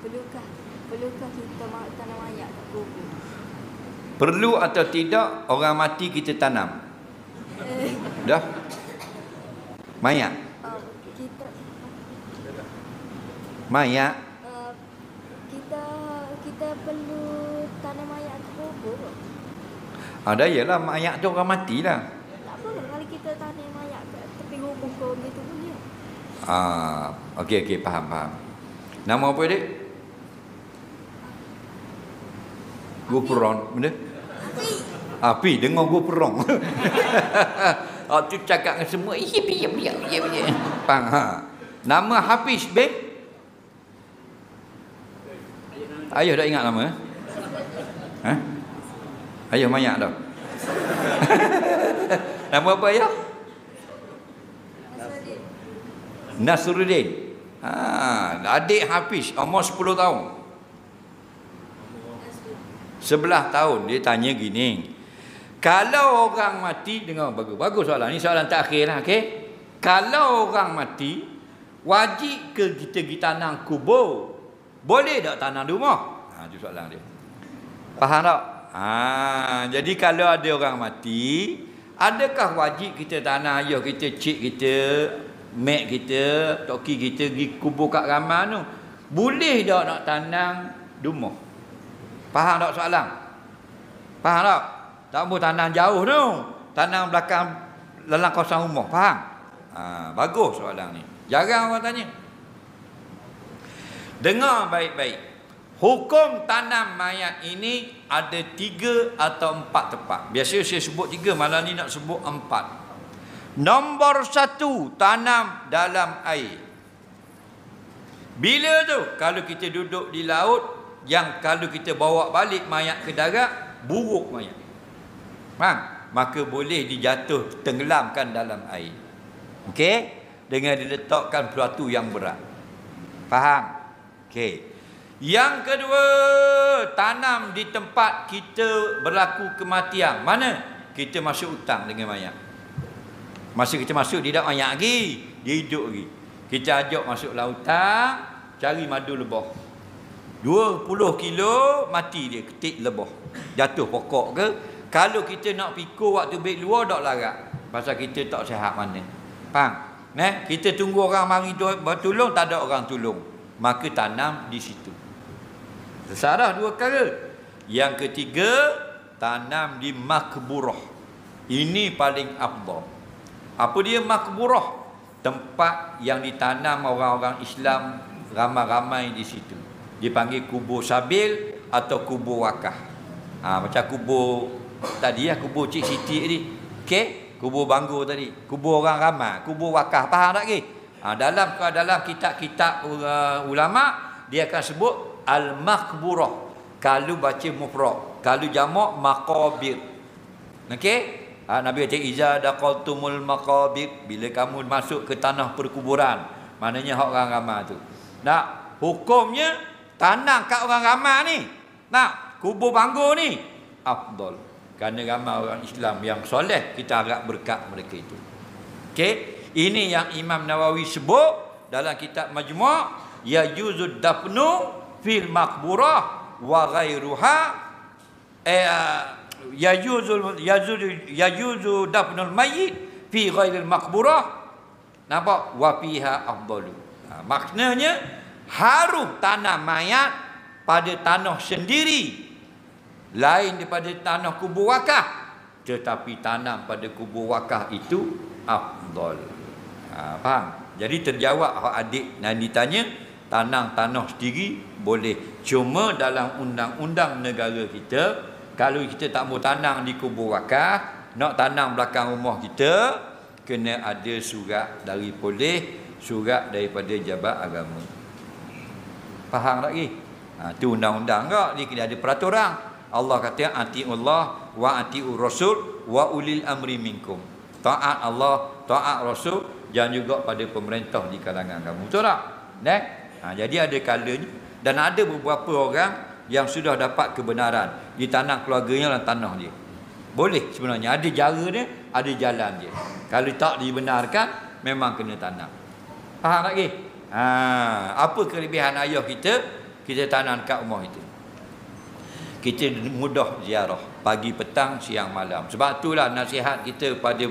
Perlukah kita tanam mayat kat kubur? Perlu atau tidak orang mati kita tanam? Dah? Mayat? Kita Mayat? kita perlu tanam mayat kat kubur. Ada ialah mayat tu orang mati lah. Tak apa kalau kita tanam mayat kat tepi rumah kau gitu boleh. Okey, faham. Nama apa dia? Guperong, benda? Api, dengar guperong. Tu cakap dengan semua, iya. Faham, ha. Nama Hafiz bin? Ayah dah ingat nama? Ha? Ayah mayat dah. Nama apa ayah? Nasruddin. Adik Hafiz, umur 10 tahun. 11 tahun. Dia tanya gini, kalau orang mati, dengar bagus soalan ni, soalan terakhir lah, okey? Kalau orang mati, wajib ke kita pergi tanam kubur? Boleh tak tanam di rumah? Itu soalan dia. Faham tak? Jadi kalau ada orang mati, adakah wajib kita tanam ayah kita, cik kita, mak kita, toki kita pergi kubur kat ramah tu? Boleh tak nak tanam di rumah? Faham tak soalan? Faham tak? Tak boleh tanam jauh tu. Tanam belakang dalam kawasan rumah. Faham? Bagus soalan ni. Jarang orang tanya. Dengar baik-baik. Hukum tanam mayat ini ada 3 atau 4 tempat. Biasa saya sebut 3, malam ni nak sebut 4. Nombor 1, tanam dalam air. Bila tu? Kalau kita duduk di laut, yang kalau kita bawa balik mayat ke darat, buruk mayat. Faham? Maka boleh dijatuh, tenggelamkan dalam air. Okey? Dengan diletakkan sesuatu yang berat. Faham? Okey. Yang kedua, tanam di tempat kita berlaku kematian. Mana? Kita masuk hutang dengan mayat. Masa kita masuk, dia tak mayat lagi, dia hidup lagi. Kita ajak masuk lautan, cari madu lebah. 20 kilo mati dia, ketik lebah. Jatuh pokok ke? Kalau kita nak pikul waktu baik luar, tak larat. Pasal kita tak sihat mana. Faham? Kita tunggu orang mari bertolong, tak ada orang tolong. Maka tanam di situ. Tersalah 2 perkara. Yang ketiga, tanam di makburah. Ini paling afdal. Apa dia makburah? Tempat yang ditanam orang-orang Islam ramai-ramai di situ. Dipanggil kubur sabil atau kubur wakaf. Macam kubur tadi ya, kubur Cik Siti tadi. Okey, kubur Banggur tadi. Kubur orang ramai, kubur wakaf. Faham tak lagi? Dalam kitab-kitab ulama, dia akan sebut al-makburah. Kalau baca mufrad, kalau jamak maqabir. Okey? Nabi kata iza daqaltumul maqabir, bila kamu masuk ke tanah perkuburan, maknanya hak orang ramai tu. Nak hukumnya tanam kat orang ramai ni. Nak kubur Banggur ni afdal. Kerana ramai orang Islam yang soleh, kita harap berkat mereka itu. Okey? Ini yang Imam Nawawi sebut dalam kitab Majmu', yajuzud dafnu fil maqburah wa ghairuha, yajuzu dafnul mayyit fi ghairil maqburah. Nampak? Wa fiha afdalu. Maknanya harus tanam mayat pada tanah sendiri, lain daripada tanah kubur wakaf. Tetapi tanam pada kubur wakaf itu afdal. Faham? Jadi terjawab hak adik dan ditanya, tanam tanah sendiri boleh. Cuma dalam undang-undang negara kita, kalau kita tak mau tanam di kubur wakaf, nak tanam belakang rumah kita, kena ada surat dari polis, surat daripada Jabat Agama. Faham tak lagi? Itu undang-undang tak? Dia kena ada peraturan. Allah kata atiullah wa atiur rasul wa ulil amri minkum. Taat Allah, taat Rasul, dan juga pada pemerintah di kalangan kamu. Betul tak? Jadi ada kalanya, dan ada beberapa orang yang sudah dapat kebenaran ditanam keluarganya dalam tanah dia. Boleh sebenarnya, ada cara dia, ada jalan dia. Kalau tak dibenarkan, memang kena tanam. Faham lagi? Apa kelebihan ayah kita? kita tanam kat rumah kita. Kita mudah ziarah pagi, petang, siang, malam. Sebab itulah nasihat kita pada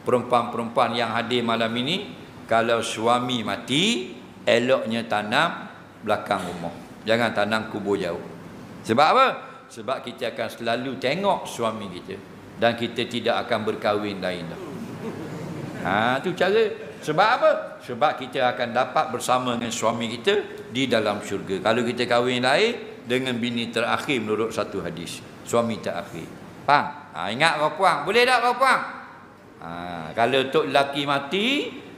perempuan-perempuan yang hadir malam ini, kalau suami mati, eloknya tanam belakang rumah. Jangan tanam kubur jauh. Sebab apa? Sebab kita akan selalu tengok suami kita dan kita tidak akan berkahwin lain dah. Tu cara. Sebab apa? Sebab kita akan dapat bersama dengan suami kita di dalam syurga. Kalau kita kahwin lain dengan bini terakhir menurut satu hadis, suami terakhir. Faham? Ingat kau puang. Boleh tak kau puang? Kalau tok lelaki mati,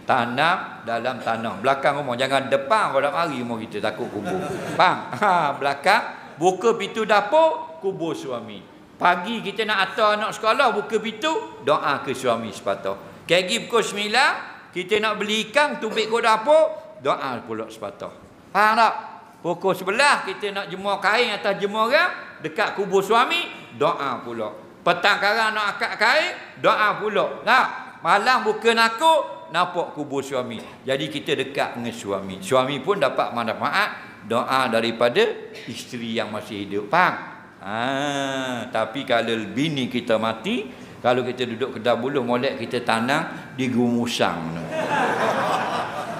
tanam dalam tanah belakang rumah. Jangan depan kalau hari rumah kita, takut kubur. Faham? Belakang, buka pintu dapur, kubur suami. Pagi kita nak hantar anak sekolah, buka pintu, doa ke suami sepatah. Kegi pukul 9, kita nak beli ikan, tubik ke dapur, doa pula sepatah. Faham tak? Pukul 11 kita nak jemur kain atas jemuran dekat kubur suami, doa pula. Petang karang nak akad kain, doa pula. Nah, malam buka nakuk, nampak kubur suami. Jadi kita dekat dengan suami. Suami pun dapat manfaat doa daripada isteri yang masih hidup. Faham? Tapi kalau bini kita mati, kalau kita duduk kedai buluh, molek kita tanam di gumusang.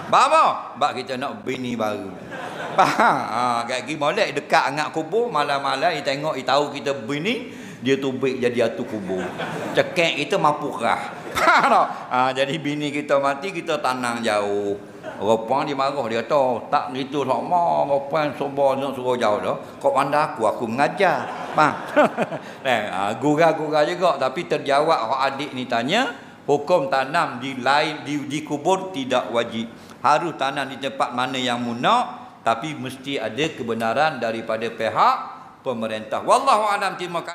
Bapa, bak kita nak bini baru. Gagi molek dekat angkat kubur, malam-malam dia tengok, dia tahu kita bini, dia tubik jadi atu kubur. Cekek kita mampu kerah. Jadi bini kita mati, kita tanam jauh. Rupang dia marah, dia kata, tak gitu sama, rupang sobat nak suruh jauh dah. Kau pandai aku mengajar. Gurau-gurau juga, tapi terjawab orang adik ni tanya, hukum tanam di lain di kubur tidak wajib. Harus tanam di tempat mana yang munak, tapi mesti ada kebenaran daripada pihak pemerintah. Wallahu a'lam. Terima kasih.